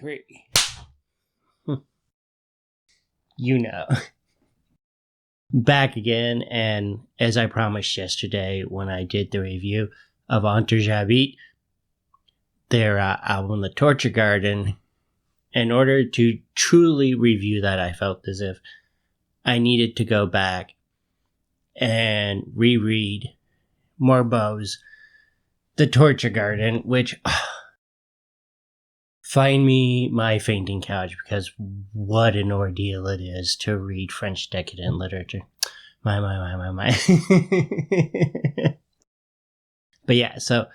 3. You know. Back again, and as I promised yesterday when I did the review of Ontervjabbit, their album, The Torture Garden, in order to truly review that, I felt as if I needed to go back and reread Mirbeau's The Torture Garden, which... find me my fainting couch, because what an ordeal it is to read French decadent literature. My. But yeah, so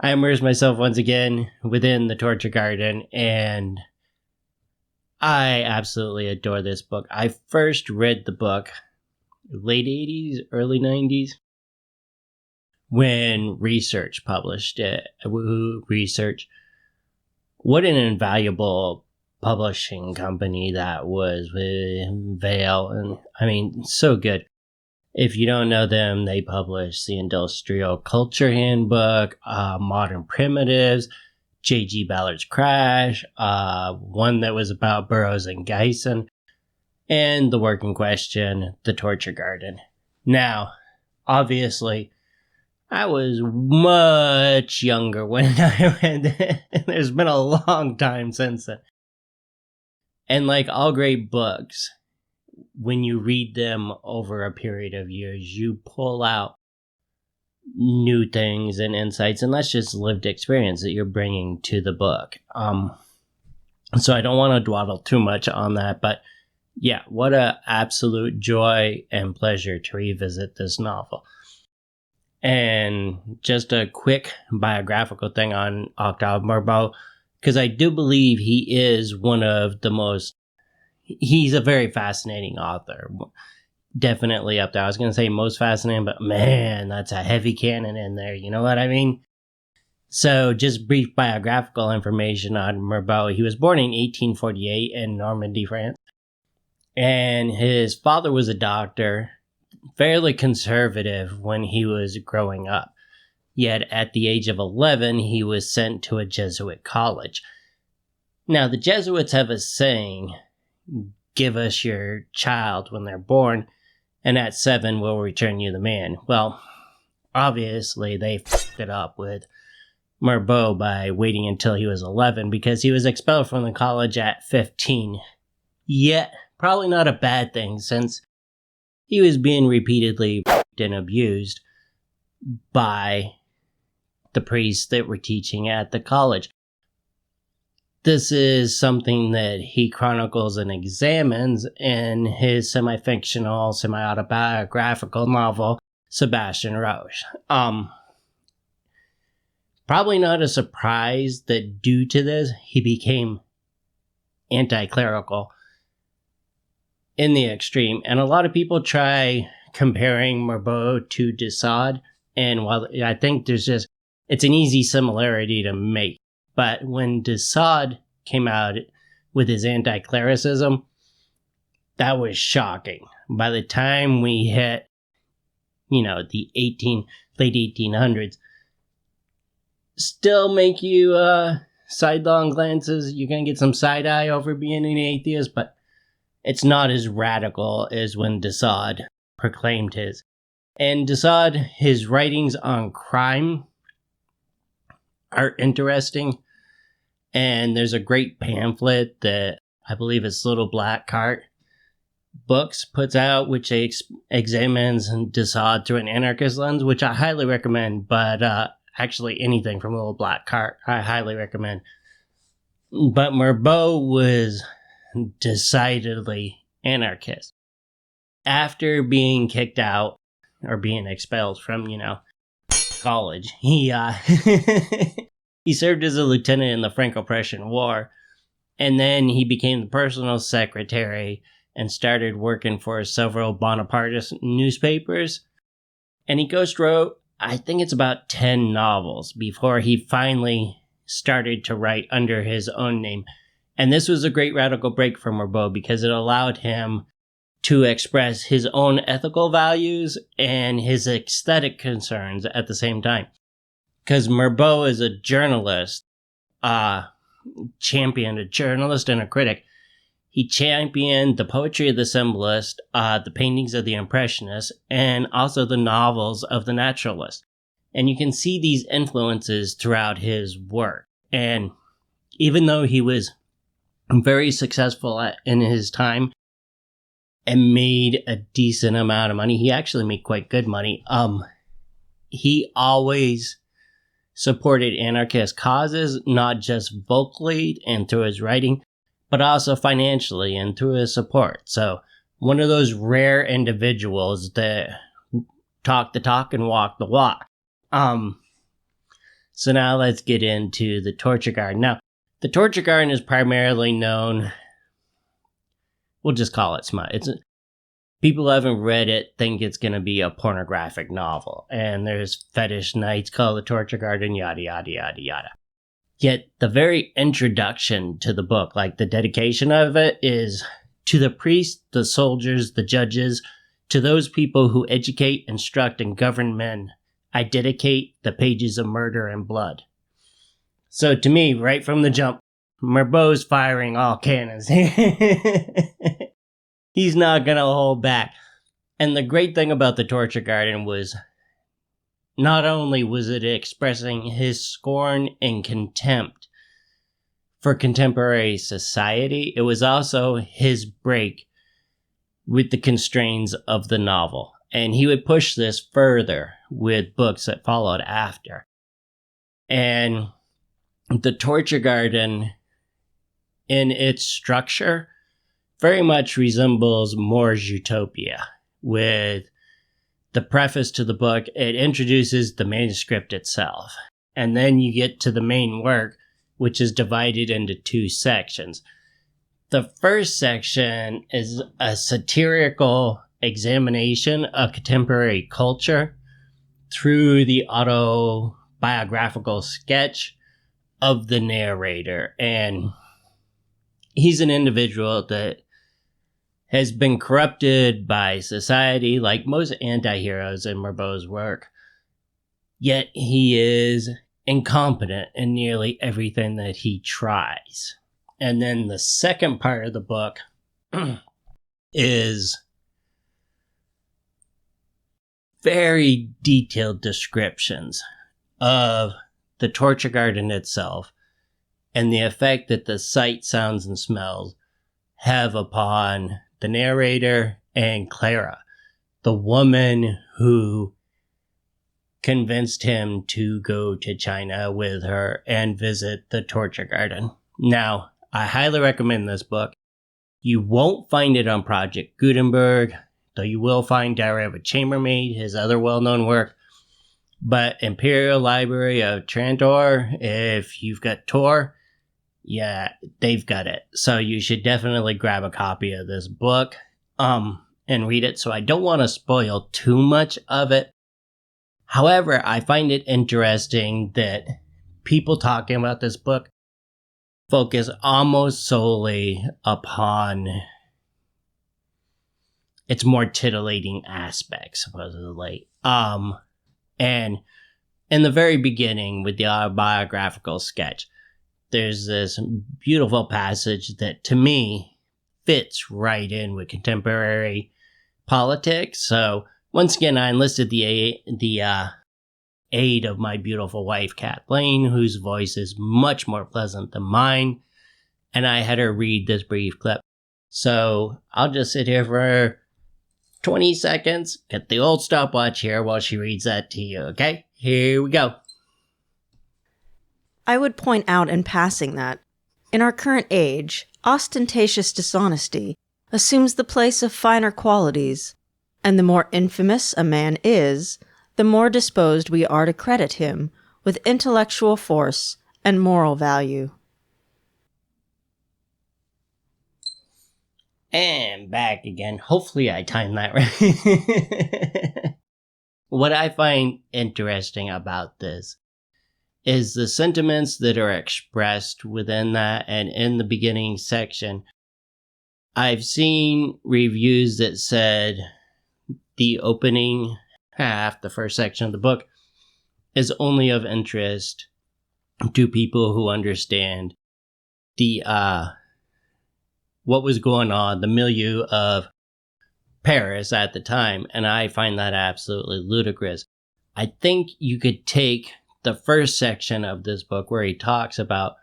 I immersed myself once again within The Torture Garden, and I absolutely adore this book. I first read the book late 80s, early 90s, when Research published it. Woohoo, Research. What an invaluable publishing company that was with Vale. And I mean, so good. If you don't know them, they publish the Industrial Culture Handbook, Modern Primitives, J.G. Ballard's Crash, one that was about Burroughs and Geisen, and the work in question, The Torture Garden. Now, obviously, I was much younger when I read it. There's been a long time since then. And like all great books, when you read them over a period of years, you pull out new things and insights, and that's just lived experience that you're bringing to the book. So I don't want to dawdle too much on that, but yeah, what an absolute joy and pleasure to revisit this novel. And just a quick biographical thing on Octave Mirbeau, because I do believe he is one of the most... he's a very fascinating author. Definitely up there. I was going to say most fascinating, but man, that's a heavy canon in there. You know what I mean? So just brief biographical information on Mirbeau. He was born in 1848 in Normandy, France. And his father was a doctor, fairly conservative when he was growing up. Yet at the age of 11, he was sent to a Jesuit college. Now, the Jesuits have a saying, give us your child when they're born, and at 7, we'll return you the man. Well, obviously, they fucked it up with Mirbeau by waiting until he was 11, because he was expelled from the college at 15. Yet, probably not a bad thing, since he was being repeatedly and abused by the priests that were teaching at the college. This is something that he chronicles and examines in his semi-fictional, semi-autobiographical novel, Sebastian Roche. Probably not a surprise that due to this, he became anti-clerical in the extreme. And a lot of people try comparing Mirbeau to de Sade, and while I think it's an easy similarity to make. But when de Sade came out with his anti-clericism, that was shocking. By the time we hit, the late 1800s, still make you sidelong glances. You're going to get some side-eye over being an atheist, but it's not as radical as when de Sade proclaimed his. And de Sade, his writings on crime are interesting. And there's a great pamphlet that I believe it's Little Black Cart Books puts out, which examines de Sade through an anarchist lens, which I highly recommend. But actually anything from Little Black Cart, I highly recommend. But Mirbeau was decidedly anarchist. After being kicked out or being expelled from, college, he he served as a lieutenant in the Franco-Prussian War, and then he became the personal secretary and started working for several Bonapartist newspapers. And he ghost wrote, I think it's about 10 novels before he finally started to write under his own name. And this was a great radical break for Mirbeau because it allowed him to express his own ethical values and his aesthetic concerns at the same time. Because Mirbeau is a journalist, championed, a journalist and a critic. He championed the poetry of the symbolist, the paintings of the impressionists, and also the novels of the naturalist. And you can see these influences throughout his work. And even though he was very successful in his time and made a decent amount of money, he actually made quite good money. He always supported anarchist causes, not just vocally and through his writing, but also financially and through his support. So one of those rare individuals that talk the talk and walk the walk. So now let's get into the Torture Garden. Now, the Torture Garden is primarily known, we'll just call it smut. People who haven't read it think it's going to be a pornographic novel. And there's fetish nights called the Torture Garden, yada, yada, yada, yada. Yet the very introduction to the book, like the dedication of it, is to the priests, the soldiers, the judges, to those people who educate, instruct, and govern men, I dedicate the pages of murder and blood. So to me, right from the jump, Mirbeau's firing all cannons. He's not going to hold back. And the great thing about the Torture Garden was, not only was it expressing his scorn and contempt for contemporary society, it was also his break with the constraints of the novel. And he would push this further with books that followed after. And the Torture Garden, in its structure, very much resembles More's Utopia. With the preface to the book, it introduces the manuscript itself. And then you get to the main work, which is divided into two sections. The first section is a satirical examination of contemporary culture through the autobiographical sketch of the narrator. And he's an individual that has been corrupted by society, like most anti-heroes in Mirbeau's work. Yet he is incompetent in nearly everything that he tries. And then the second part of the book is very detailed descriptions of the Torture Garden itself and the effect that the sight, sounds, and smells have upon the narrator and Clara, the woman who convinced him to go to China with her and visit the Torture Garden. Now, I highly recommend this book. You won't find it on Project Gutenberg, though you will find Diary of a Chambermaid, his other well-known work. But Imperial Library of Trantor, if you've got Tor, yeah, they've got it. So you should definitely grab a copy of this book and read it. So I don't want to spoil too much of it. However, I find it interesting that people talking about this book focus almost solely upon its more titillating aspects, supposedly. And in the very beginning, with the autobiographical sketch, there's this beautiful passage that, to me, fits right in with contemporary politics. So, once again, I enlisted the aid of my beautiful wife, Kathleen, whose voice is much more pleasant than mine, and I had her read this brief clip. So, I'll just sit here for 20 seconds, get the old stopwatch here while she reads that to you, okay? Here we go. I would point out in passing that, in our current age, ostentatious dishonesty assumes the place of finer qualities, and the more infamous a man is, the more disposed we are to credit him with intellectual force and moral value. And back again. Hopefully I timed that right. What I find interesting about this is the sentiments that are expressed within that and in the beginning section. I've seen reviews that said the opening half, the first section of the book, is only of interest to people who understand the what was going on, the milieu of Paris at the time, and I find that absolutely ludicrous. I think you could take the first section of this book where he talks about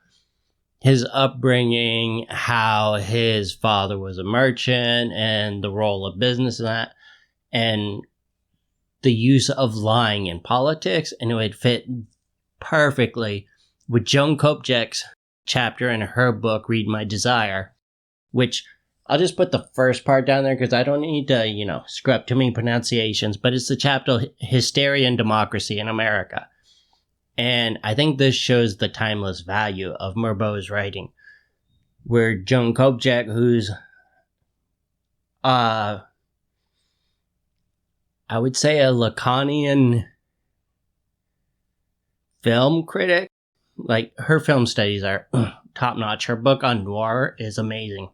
his upbringing, how his father was a merchant, and the role of business in that, and the use of lying in politics, and it would fit perfectly with Joan Kopech's chapter in her book, Read My Desire, which I'll just put the first part down there because I don't need to, screw up too many pronunciations, but it's the chapter Hysteria and Democracy in America. And I think this shows the timeless value of Mirbeau's writing, where Joan Kopech, who's, I would say a Lacanian film critic, like her film studies are top notch. Her book on noir is amazing.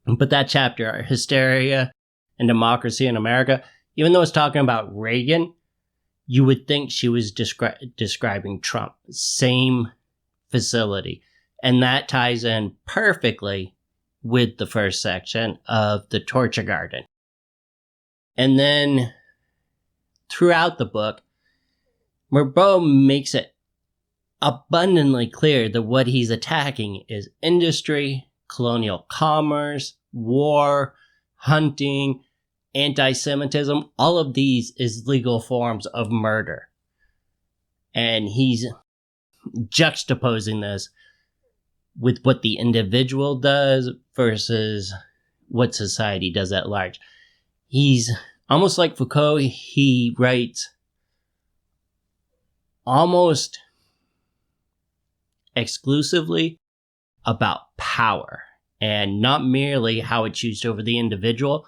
But that chapter, Hysteria and Democracy in America, even though it's talking about Reagan, you would think she was describing Trump. Same facility. And that ties in perfectly with the first section of The Torture Garden. And then throughout the book, Mirbeau makes it abundantly clear that what he's attacking is industry, colonial commerce, war, hunting, anti-Semitism. All of these is legal forms of murder. And he's juxtaposing this with what the individual does versus what society does at large. He's almost like Foucault. He writes almost exclusively about power, and not merely how it's used over the individual,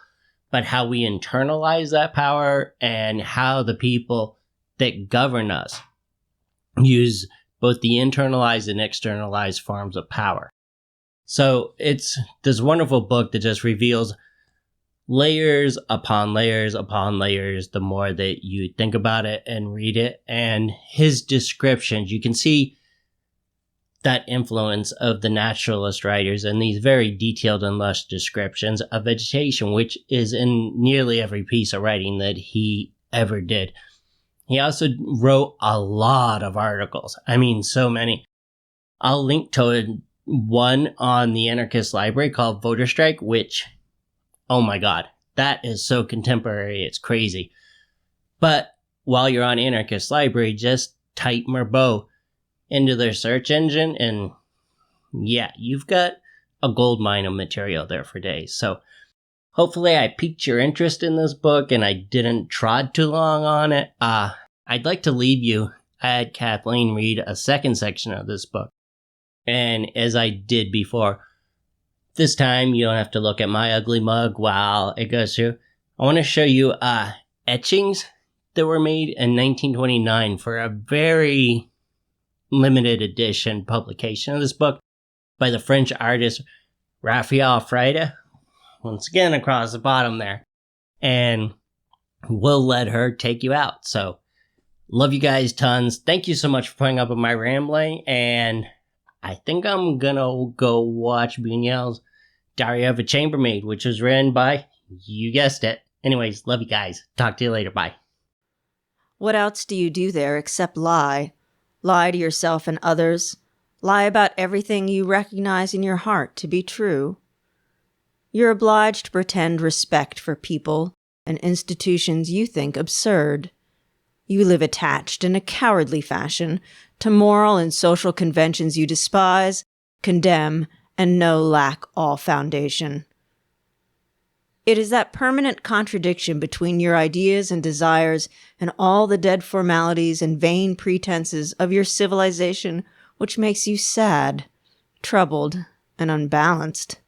but how we internalize that power and how the people that govern us use both the internalized and externalized forms of power. So it's this wonderful book that just reveals layers upon layers upon layers the more that you think about it and read it. And his descriptions, you can see that influence of the naturalist writers and these very detailed and lush descriptions of vegetation, which is in nearly every piece of writing that he ever did. He also wrote a lot of articles. I mean, so many. I'll link to one on the Anarchist Library called Voter Strike, which, oh my God, that is so contemporary, it's crazy. But while you're on Anarchist Library, just type Mirbeau into their search engine, and yeah, you've got a gold mine of material there for days. So hopefully I piqued your interest in this book and I didn't trod too long on it. I'd like to leave you. I had Kathleen read a second section of this book. And as I did before, this time you don't have to look at my ugly mug while it goes through. I want to show you etchings that were made in 1929 for a very limited edition publication of this book by the French artist Raphael Freire. Once again, across the bottom there. And we'll let her take you out. So, love you guys tons. Thank you so much for putting up with my rambling. And I think I'm gonna go watch Buñuel's Diary of a Chambermaid, which was written by, you guessed it. Anyways, love you guys. Talk to you later. Bye. What else do you do there except lie? Lie to yourself and others. Lie about everything you recognize in your heart to be true. You're obliged to pretend respect for people and institutions you think absurd. You live attached in a cowardly fashion to moral and social conventions you despise, condemn, and know lack all foundation. It is that permanent contradiction between your ideas and desires and all the dead formalities and vain pretenses of your civilization which makes you sad, troubled, and unbalanced.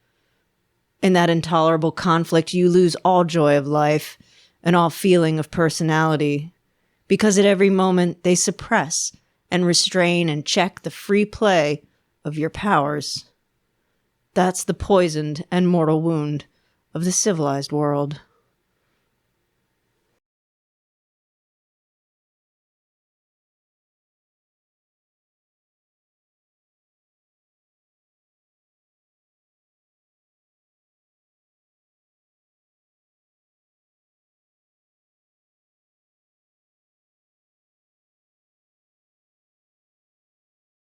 In that intolerable conflict, you lose all joy of life and all feeling of personality, because at every moment they suppress and restrain and check the free play of your powers. That's the poisoned and mortal wound of the civilized world.